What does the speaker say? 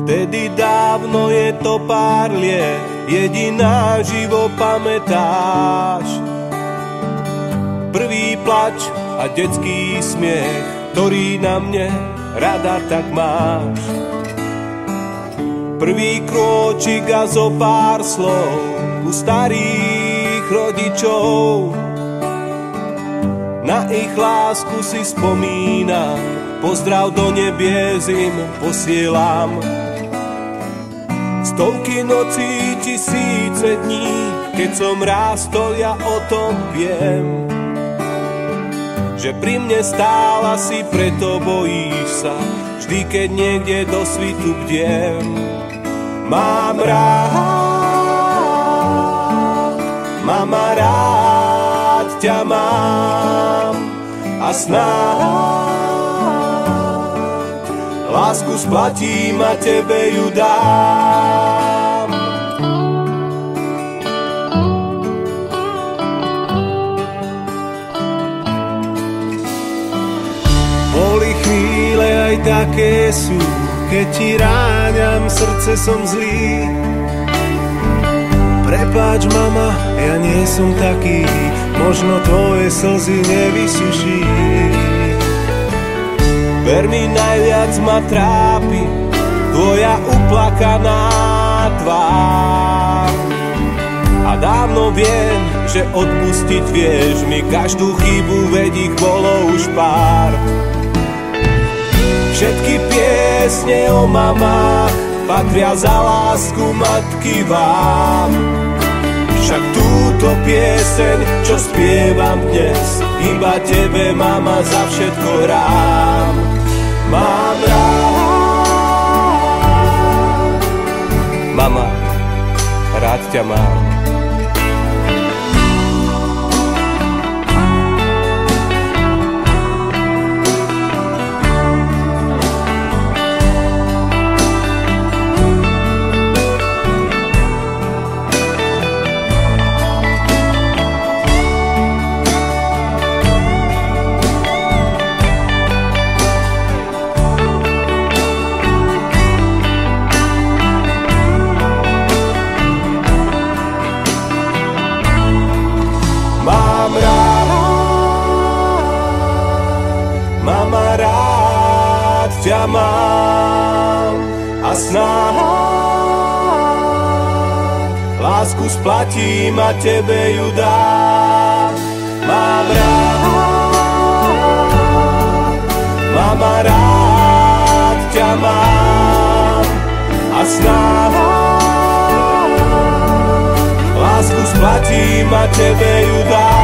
Vtedy dávno je to pár liet, jediná živo pamätáš. Prvý plač a detský smiech, ktorý na mne rada tak máš. Prvý krôčik a zo pár slov u starých rodičov. Na ich lásku si spomínam, pozdrav do nebies im posielam. Stovky nocí, tisíce dní, keď som rástol, ja o tom viem. Že pri mne stála si, preto bojíš sa, vždy keď niekde do svitu bdiem. Mám rád, mama, rád ťa mám a snáď lásku splatím a tebe ju dám. Boli chvíle aj také sú, keď ti ráňam, srdce som zlý. Prepáč, mama, ja nie som taký, možno tvoje slzy nevysuší. Ver mi, najviac ma trápi tvoja uplakaná tvár. A dávno viem, že odpustiť vieš mi každú chybu, veď ich bolo už pár. Všetky piesne o mamách patria za lásku matky vám. Však túto pieseň, čo spievam dnes, iba tebe, mama, za všetko hrám. Mám rád, mama, rád ťa mám. Mama, rád ťa mám a snáď lásku splatím a tebe ju dám. Mám rád, mama, rád ťa mám a snáď lásku splatím a tebe ju dám.